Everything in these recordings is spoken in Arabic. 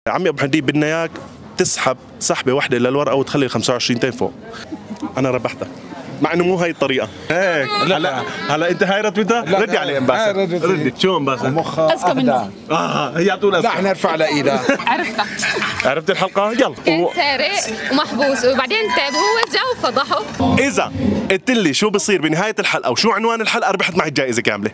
عمي ابو حديد بدنا اياك تسحب سحبه واحده للورقه وتخلي ال 25 تين فوق. انا ربحتك مع انه مو هاي الطريقه. هيك هلا انت هاي رتبتها؟ ردي عليه امباسة. ردي شو امباسة؟ مخها اذكى منه. هي على طول اذكى. لا نرفع لايدها. عرفتها. عرفت الحلقه؟ يلا. كان سارق ومحبوس وبعدين تاب هو جا وفضحه. اذا قلت لي شو بصير بنهايه الحلقه وشو عنوان الحلقه ربحت معي الجائزه كامله.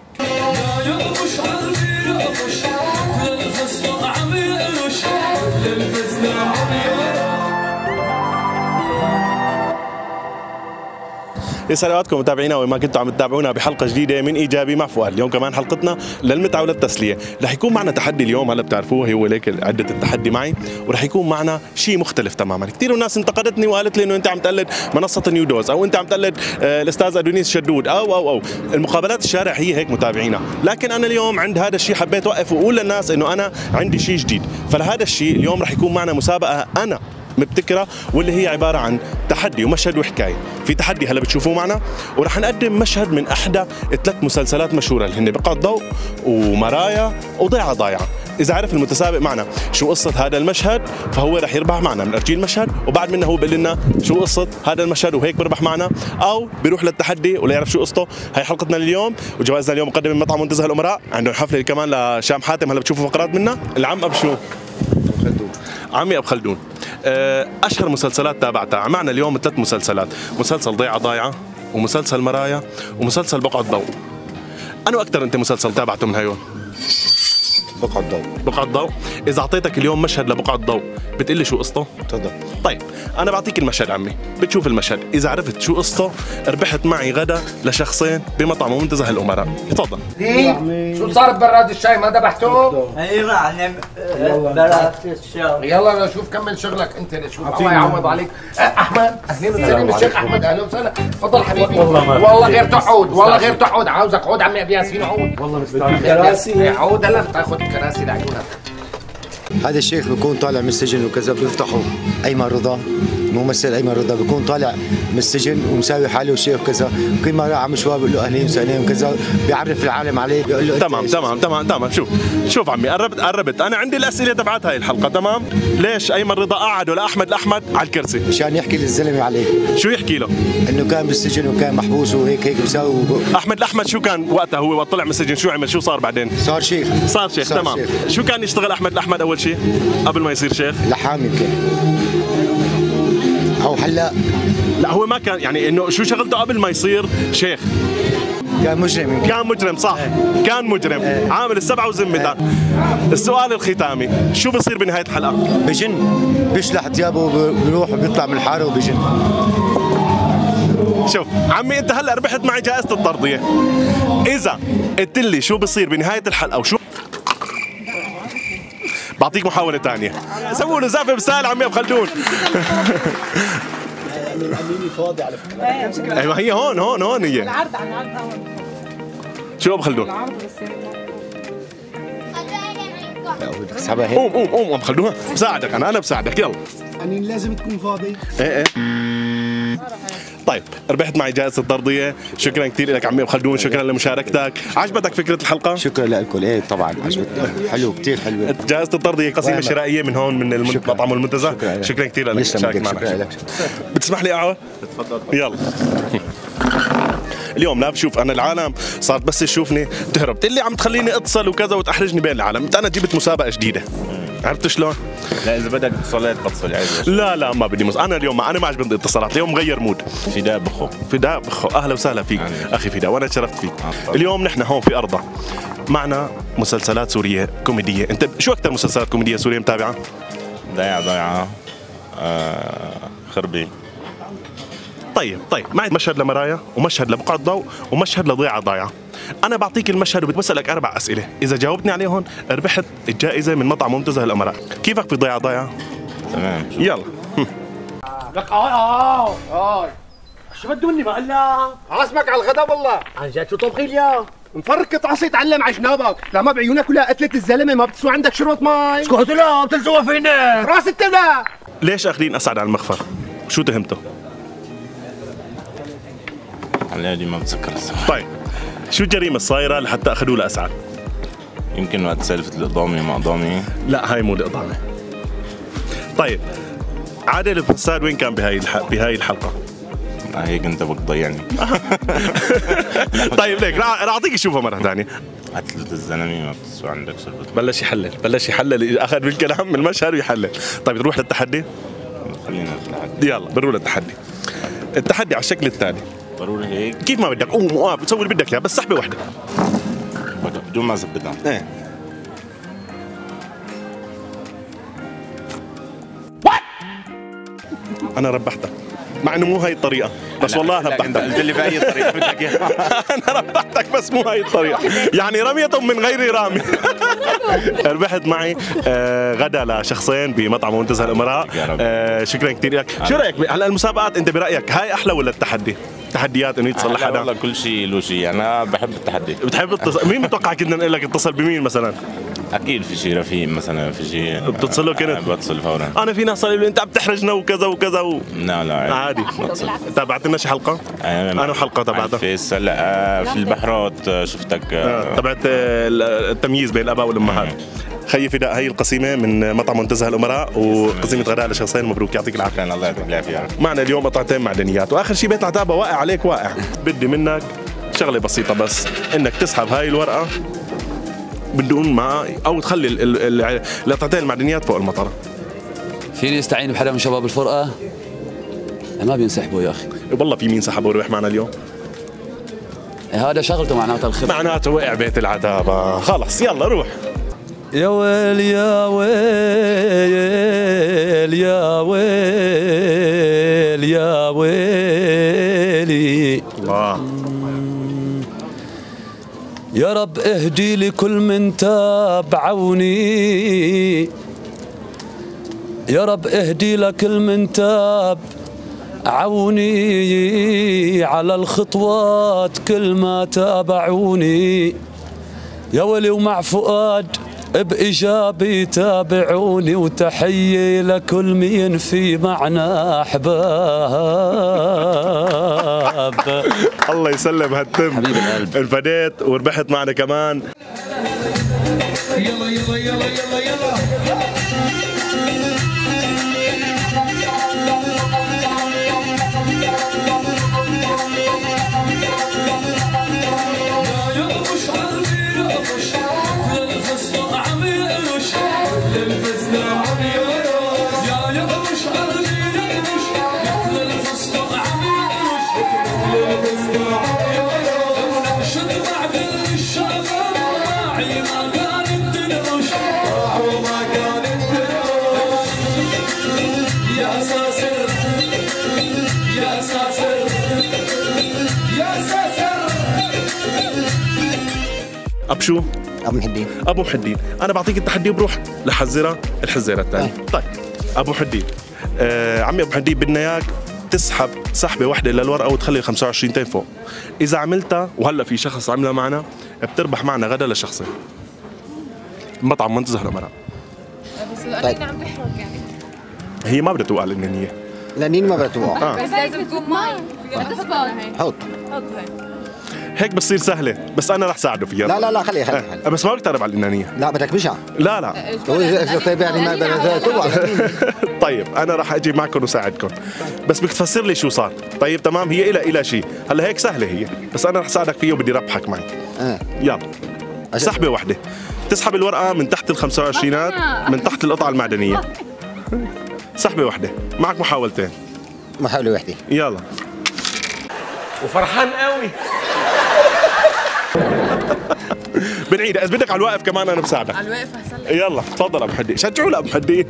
يسعد اوقاتكم متابعينا وين ما كنتوا عم تتابعونا بحلقه جديده من ايجابي مع فؤاد. اليوم كمان حلقتنا للمتعه وللتسليه، رح يكون معنا تحدي اليوم. هلا بتعرفوه هو ليك عده التحدي معي، ورح يكون معنا شيء مختلف تماما. كثير ناس انتقدتني وقالت لي انه انت عم تقلد منصه نيو دوز او انت عم تقلد الاستاذ ادونيس شدود او المقابلات الشارع هي هيك متابعينا، لكن انا اليوم عند هذا الشيء حبيت اوقف واقول للناس انه انا عندي شيء جديد. فلهذا الشيء اليوم رح يكون معنا مسابقه انا مبتكره، واللي هي عباره عن تحدي ومشهد وحكايه. في تحدي هلا بتشوفوه معنا، ورح نقدم مشهد من احدى 3 مسلسلات مشهوره اللي هن بقعة ضوء ومرايا وضيعه ضايعه. اذا عرف المتسابق معنا شو قصه هذا المشهد فهو رح يربح معنا من ارجيل المشهد، وبعد منه هو بيقول لنا شو قصه هذا المشهد وهيك بربح معنا، او بيروح للتحدي ولا يعرف شو قصته. هي حلقتنا اليوم، وجوائزنا اليوم مقدمه من مطعم منتزه الامراء. عندهم حفله كمان لشام حاتم هلا بتشوفوا فقرات منها. العم ابو شو؟ عمي ابو خلدون. اشهر مسلسلات تابعتها معنا اليوم 3 مسلسلات، مسلسل ضيعه ضايعه ومسلسل مرايا ومسلسل بقعة ضوء. انو اكثر انت مسلسل تابعته من هيول؟ بقعة ضوء. بقعة ضوء. اذا اعطيتك اليوم مشهد لبقعة ضوء بتقول لي شو قصته؟ تفضل. طيب انا بعطيك المشهد عمي، بتشوف المشهد، اذا عرفت شو قصته ربحت معي غدا لشخصين بمطعم منتزه الامراء. تفضل. شو صار ببراد الشاي ما ذبحتوه؟ ايوه عن براد الشاي. يلا شوف كمل شغلك انت. شوف الله يعوض عليك. احمد اهلين وسهلين الشيخ احمد، اهلا وسهلا. تفضل حبيبي. والله غير تقعد، والله غير تقعد. عاوزك عود عمي ابي ياسين عود. والله مستعد كراسي عود. هلا بتاخذ كراسي لعيونك. هذا الشيخ بيكون طالع من السجن وكذا، بيفتحوا ايمن رضا، الممثل ايمن رضا بيكون طالع من السجن ومساوي حاله شيخ وكذا، كل ما راح على مشوار بيقول له اهلين وسهلين وكذا، بيعرف العالم عليه، بيقول له تمام. شوف عمي، قربت انا عندي الاسئله تبعت هاي الحلقه. تمام. ليش ايمن رضا قعده لاحمد على الكرسي؟ مشان يحكي للزلمه عليه. شو يحكي له؟ انه كان بالسجن وكان محبوس وهيك مساوي احمد شو كان وقتها هو وقت طلع من السجن؟ شو عمل؟ شو صار بعدين؟ صار شيخ. تمام. شو كان يشتغل احمد اول شيء قبل ما يصير شيخ؟ لحام يمكن او حلاق. لا هو ما كان، يعني انه شو شغلته قبل ما يصير شيخ؟ كان مجرم يمكن. كان مجرم صح. كان مجرم عامل السبعه وذمتها. السؤال الختامي، شو بصير بنهايه الحلقه؟ بجن، بيشلح ثيابه بيروح وبيطلع من الحاره وبجن. شوف عمي انت هلا ربحت معي جائزه الترضيه. اذا قلت لي شو بصير بنهايه الحلقه وشو بعطيك محاولة ثانية. سووا له زافة بسال عمي ابو خلدون. الأميني فاضي على فكرة. ايوه هي هون هي. العرض عن العرض هون. شو ابو خلدون؟ العرض بس اسحبها هيك. قوم ابو خلدون، بساعدك انا بساعدك. يلا. يعني لازم تكون فاضي. ايه. طيب ربحت معي جائزة الترضية. شكرا كثير لك عمي ابو خلدون، شكرا لمشاركتك. عجبتك فكرة الحلقة؟ شكرا لكم. ايه طبعا عجبتني، حلو كثير حلوة. جائزة الترضية قسيمة شرائية من هون من المطعم المنتزه. شكرا كثير لك مشاركة معنا. بتسمح لي اقعد؟ تفضل. يلا. اليوم لا بشوف انا العالم صارت بس تشوفني تهرب، تقول لي عم تخليني اتصل وكذا وتحرجني بين العالم. انا جبت مسابقة جديدة. عرفت شلون؟ لا اذا بدك اتصالات بتصل عادي. لا ما بدي انا اليوم انا ما عجبني اتصالات، اليوم مغير مود. فداء بخو. اهلا وسهلا فيك اخي فداء، وانا تشرفت فيك. اليوم نحن هون في ارضا معنا مسلسلات سوريه كوميديه. انت شو اكثر مسلسلات كوميديه سوريه متابعه؟ ضيعه خربي. طيب معي مشهد لمرايا ومشهد لبقعة ضوء ومشهد لضيعه ضايعه. انا بعطيك المشهد وبسالك 4 اسئله، اذا جاوبتني عليهم ربحت الجائزه من مطعم منتزه الامراء. كيفك في ضيعه ضايعه؟ تمام. يلا. لك شو بدوني بقول لك؟ عازمك على الغداء والله. عن جد شو طبخي اليوم؟ مفرقة عصي تعلم على جنابك، لما بعيونك ولا قتلت الزلمه ما بتسوى عندك شربة مي. اسكت لا بتلزقها فيني. راس التبلة. ليش اخذين اسعد على المخفر؟ شو تهمته؟ هلا ما بتذكر الصراحة. طيب شو الجريمة الصايرة لحتى اخذوه لاسعد؟ يمكن وقت سالفة الإقضامي ما قضامي. لا هاي مو الإقضامة. طيب عادل الفساد وين كان بهاي الحلقه؟ هيك انت بدك تضيعني. طيب ليك راح اعطيك اشوفها مره ثانيه. قتلة الزلمه ما بتسوى عندك شربت. بلش يحلل اخذ بالكلام من المشهد ويحلل. طيب نروح للتحدي؟ خلينا التحدي. يلا بنروح للتحدي. التحدي على الشكل التالي. ضروري هيك؟ كيف ما بدك قوم وقف سوي اللي بدك اياه بس سحبه واحده. بدون ما اثبتها. ايه انا ربحتك مع انه مو هاي الطريقه بس والله ربحتك. قلت لي في اي طريقه بدك اياها. انا ربحتك بس مو هاي الطريقه يعني رميه من غير رامي. ربحت معي غدا لشخصين بمطعم منتزه الامراء. شكرا كثير لك. شو رايك هلا المسابقات انت برايك هاي احلى ولا التحدي؟ تحديات انه يتصل لحدا؟ والله كل شيء له شيء. انا بحب التحدي. بتحب مين متوقع كنا نقول لك اتصل بمين مثلا؟ اكيد في شيء رفيق مثلا في شيء بتتصل له كنت؟ بتصل فورا. انا في ناس صار لي انت عم تحرجنا وكذا وكذا لا عادي. تابعت لنا شي حلقه؟ انا حلقه تبعتها فيس هلا في البحرات شفتك تبعت التمييز بين الاباء والامهات. خيي فداء هي القسيمه من مطعم منتزه الامراء وقسيمه غداء لشخصين. مبروك يعطيك العافيه. الله يعطيك العافيه. معنا اليوم قطعتين معدنيات واخر شيء بيت العتابه واقع عليك واقع. بدي منك شغله بسيطه بس انك تسحب هاي الورقه بدون ما او تخلي القطعتين المعدنيات فوق المطره. فيني استعين بحدا من شباب الفرقه؟ ما بينسحبوا يا اخي. والله في مين سحبوا وربح معنا اليوم؟ هذا شغلته معناته الخف. معناته وقع بيت العتابه. خلص يلا روح. يا ويل يا ويل يا ويل يا ويلي. الله. يا رب اهدي لكل من تابعوني. يا رب اهدي لكل من تاب عوني على الخطوات كل ما تابعوني. يا ولي ومع فؤاد بإيجابي تابعوني وتحية لكل مين في معنا أحباب. الله يسلم هالتم. حبيب القلب. انفديت وربحت معنا كمان. يلا يلا يلا يلا يلا أبشو؟ ابو محدين. ابو محدين، انا بعطيك التحدي وبروح لحزرة الحزيرة الثانية. طيب ابو محدين، عمي ابو محدين بدنا اياك تسحب سحبة واحدة للورقة وتخلي 25 تين فوق. إذا عملتها وهلا في شخص عملها معنا بتربح معنا غدا لشخصين. مطعم منتزه الأمراء. بس القليل عم تحرق يعني. هي ما بدها توقع الإنانية. لانين ما بتوقع. بس لازم تكون مي. حط. هيك بتصير سهلة، بس أنا رح ساعده فيها. لا لا لا خليها. بس ما بقترب على الإنانية. لا بدك بشع. لا لا. طيب يعني ما بدها توقع. طيب أنا رح أجي معكم وساعدكم، بس بدك تفسر لي شو صار. طيب تمام، هي إلى شيء، هلا هيك سهلة هي، بس أنا رح ساعدك فيه وبدي ربحك معي. يلا. سحبة واحدة. تسحب الورقة من تحت ال25 من تحت القطعة المعدنية. سحبة واحدة، معك محاولتين. محاولة واحدة. يلا. وفرحان قوي. بنعيد، إذا بدك على الواقف كمان أنا بساعدك. على الواقف أحسن لك. يلا تفضل أبو محدين، شجعوا لأبو محدين.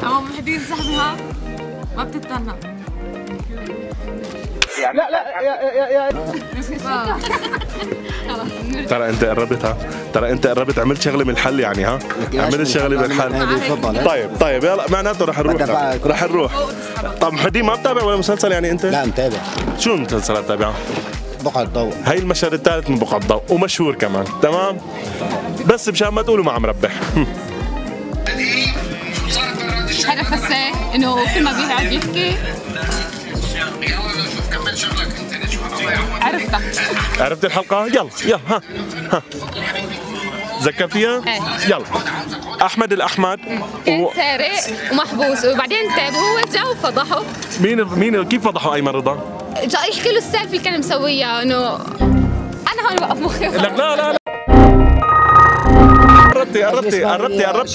أبو محدين سحبها ما بتتنى. لا لا يا ترى انت قربتها، ترى انت قربت، عملت شغله من الحل يعني. ها عملت شغله من الحل. طيب يلا معناته رح نروح. طب محدين ما بتابع ولا مسلسل يعني انت؟ لا متابع. شو المسلسلات تابعها؟ بقعة الضوء. هي المشهد الثالث من بقعة الضوء ومشهور كمان. تمام، بس مشان ما تقولوا ما عم ربح. هذا فساه انه كل ما بيقعد يحكي. عرفتها. عرفت الحلقة؟ يلا ها ايه. يلا. احمد الاحمد كان سارق ومحبوس وبعدين تاب هو جا وفضحه. مين كيف فضحوا ايمن رضا؟ جا يحكي له السالفه اللي كان مسويها انه انا هون بوقف مخي. لا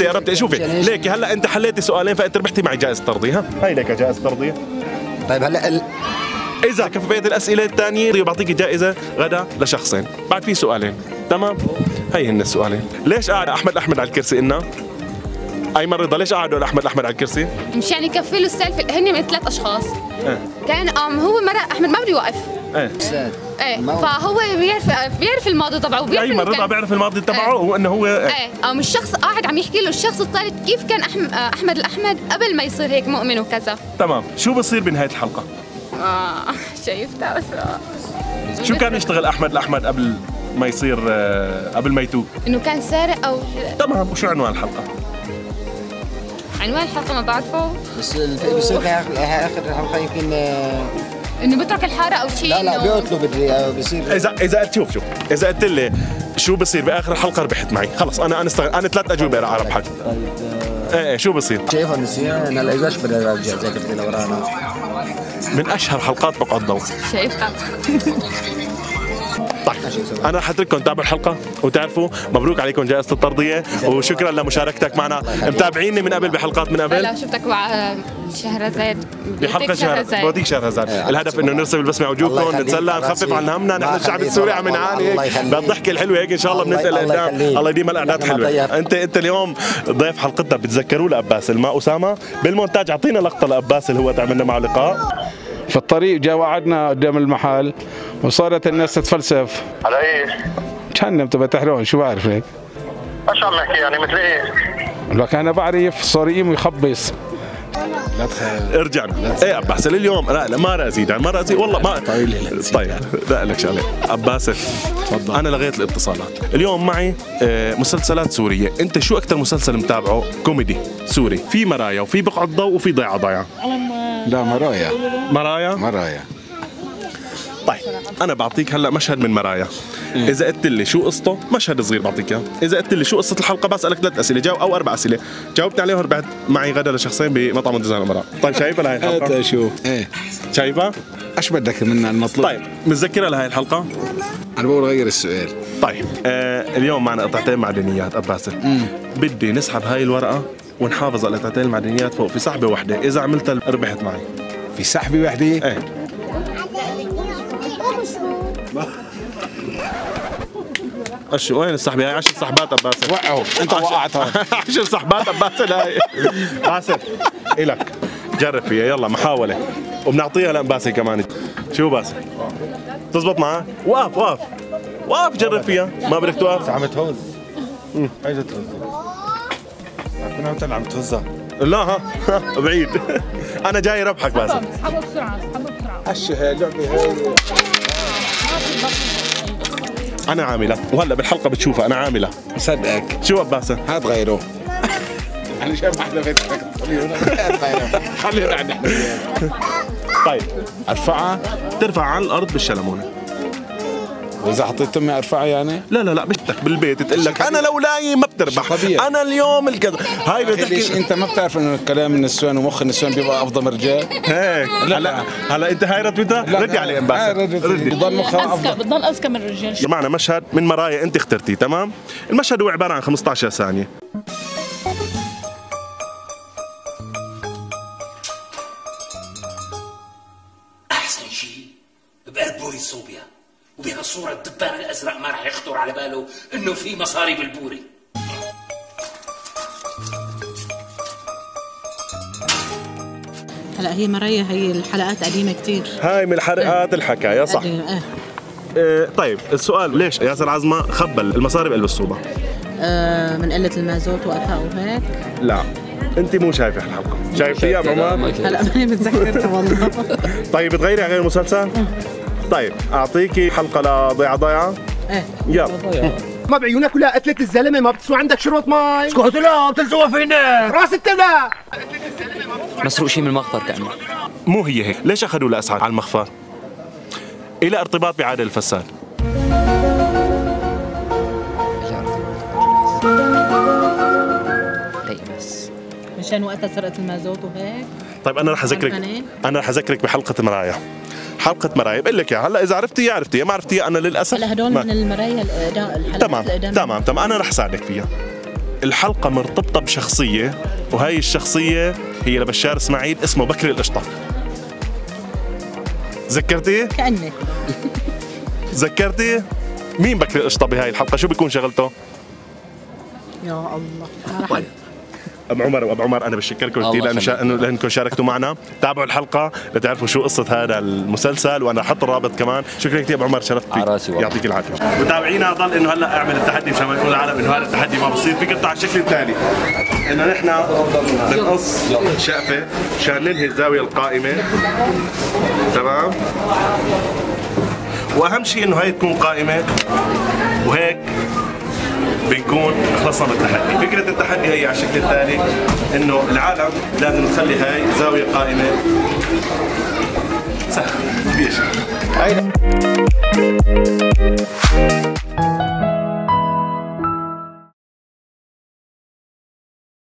قربتي شوفي ليكي هلا انت حليتي سؤالين فانت ربحتي معي جائزه ترضيه. ها هي لك جائزه ترضيه. طيب هلا اذا كفيت الاسئله الثانيه بعطيك جائزه غدا لشخصين. بعد في سؤالين تمام. هي هن السؤالين. ليش قاعد احمد على الكرسي إلنا؟ ايمن رضا ليش قعدوا احمد على الكرسي؟ مشان يكفي له السالفه. هن من 3 اشخاص. كان هو مرة احمد ما بده يوقف. فهو بيعرف الماضي تبعه وبيعرف ايمن رضا بيعرف الماضي تبعه وانه هو مش شخص قاعد عم يحكي له الشخص الثالث كيف كان احمد الاحمد قبل ما يصير هيك مؤمن وكذا. تمام. شو بصير بنهايه الحلقه؟ شايفتها بس شو كان يشتغل احمد الاحمد قبل ما يصير قبل ما يتوب؟ انه كان سارق او تمام. وشو عنوان الحلقه؟ عنوان الحلقه ما بعرفه بس بصير في اخر الحلقه يمكن انه بيترك الحاره او شيء. لا بيقتلوا بصير اذا شوف اذا قلت لي شو بصير باخر الحلقه ربحت معي خلص. انا 3 اجوبه راح اربحك. ايه شو بصير؟ شايفها نسيان هلا ايش بدي ارجع ذاكرتي لورانا. من اشهر حلقات بقعة الضوء. شايفها. طيب انا رح اترككم تتابعوا الحلقه وتعرفوا مبروك عليكم جائزه الترضيه وشكرا لمشاركتك معنا. متابعيني من قبل بحلقات من قبل؟ لا شفتك مع شهرزاد بحلقه شهرزاد. شهرزاد. الهدف انه نرسم البسمه على وجوهكم نتسلى نخفف عن همنا. نحن الشعب السوري عم نعاني هيك بالضحكه الحلوه هيك ان شاء الله بننتقل لقدام. الله يديم الاعداد حلوه. انت اليوم ضيف حلقتنا بتذكروه لاباسل ما اسامه. بالمونتاج اعطينا لقطه لاباسل هو تعملنا معه لقاء. في الطريق جا وعدنا قدام المحل وصارت الناس تتفلسف. على ايش؟ جهنم تبى تحرقهم شو بعرف هيك. ايش عم نحكي يعني مثل ايش؟ لك انا بعرف صار يقيم ويخبص. لا تخيل رجعنا. ايه عباسل اليوم لا ما رازي ما رازي والله ما طيب لا لك شغله عباسل تفضل. انا لغيت الاتصالات اليوم معي مسلسلات سوريه. انت شو اكثر مسلسل متابعه كوميدي سوري؟ في مرايا وفي بقعة ضوء وفي ضيعه ضيعه. لا مرايا. طيب انا بعطيك هلا مشهد من مرايا. اذا قلت لي شو قصته مشهد صغير بعطيك اياه. اذا قلت لي شو قصه الحلقه بسالك 3 اسئله جاوب او 4 اسئله جاوبت عليهم ربحت معي غدا لشخصين بمطعم منتزه الامراء. طيب شايفه لهي الحلقه؟ شوف شايفه؟ ايش بدك منا المطلوب؟ طيب متذكرها لهي الحلقه؟ انا بقول غير السؤال. طيب اليوم معنا قطعتين معدنيات اباسل. بدي نسحب هاي الورقه ونحافظ على قطعتين المعدنيات فوق في سحبه واحده. اذا عملتها ربحت معي. في سحبه واحده؟ ايه. وين السحبه هاي؟ 10 سحبات اباسل. وقعوا انت وقعتها. 10 سحبات اباسل هاي. باسل الك جرب فيها يلا محاوله وبنعطيها لباسل كمان. شو باسل؟ تزبط معاه؟ وقف جرب فيها. ما بدك توقف؟ عم تهز. هي تهز. كنت عم تهزها. لا ها بعيد. انا جاي ربحك باسل. اسحبوا بسرعه. هي اللعبه هاي انا عامله وهلا بالحلقه بتشوفها انا عامله. مصدقك. شو باسل؟ هات غيره. انا شايف احنا فيك خلينا نحن. طيب ارفعها ترفع عن الارض بالشلمونه. واذا حطيت تمي ارفعها يعني؟ لا بشتك بالبيت تقول لك انا لو لاقي ما بتربح. طبيعي. انا اليوم الكذا هاي بتحكي. ليش انت ما بتعرف انه الكلام النسوان ومخ النسوان بيبقى افضل من الرجال؟ هيك هلا انت هاي ردتها ردي عليه ردي بضل مخها افضل. بتضل اذكى من الرجال. معنا مشهد من مرايا انت اخترتيه تمام؟ المشهد هو عباره عن 15 ثانيه. احسن شيء بقلب بوري صوبيا وبهالصورة الدبان الازرق ما راح يخطر على باله انه في مصاري بالبوري. هلا هي مرايا هي الحلقات قديمة كتير. هاي من حلقات الحكاية صح. طيب السؤال ليش ياسر عزمة خبل المصاري بقلب الصوبة؟ من قلة المازوت وقتها وهيك. لا انت مو شايفه الحلقه، شايفتيها عمر؟ هلا ماني متذكرتها والله. طيب بتغيري على غير المسلسل؟ طيب اعطيكي حلقه لضيعه. ايه يلا. ما بعيونك ولا قتلة الزلمه ما بتسوى عندك شربة مي؟ اسكت لا بتلزقوا فينا راس التلا. مسروق شيء من المخفر كأنه. مو هي هيك، ليش اخذوا لاسعد على المخفر؟ إلى ارتباط بعادل الفساد. عشان وقتها سرقه المازوت وهيك. طيب انا رح اذكرك بحلقه مرايا. حلقه مرايا بقول لك هلا اذا عرفتيها عرفتيها، ما عرفتيها انا للاسف. هلا هدول من المرايا الحلقات تمام انا رح ساعدك فيها. الحلقه مرتبطه بشخصيه، وهي الشخصيه هي لبشار اسماعيل، اسمه بكري القشطه. ذكرتيه؟ كأني ذكرتيه؟ مين بكري القشطه بهاي الحلقه؟ شو بيكون شغلته؟ يا الله ما رح ابو عمر انا بشكركم كثير لانكم شاركتوا معنا. تابعوا الحلقه لتعرفوا شو قصه هذا المسلسل، وانا احط الرابط كمان. شكرا كثير ابو عمر، شرفت فيك، يعطيك العافيه. متابعينا ضل انه هلا اعمل التحدي مشان ما يقول العالم انه هذا التحدي ما بصير. فكرته على الشكل التالي، انه نحن بنقص شقفه مشان ننهي الزاويه القائمه، تمام؟ واهم شيء انه هي تكون قائمه، وهيك بنكون خلصنا من التحدي. فكرة التحدي هي على الشكل التالي، انه العالم لازم تخلي هاي زاوية قائمة. سهل، في شيء.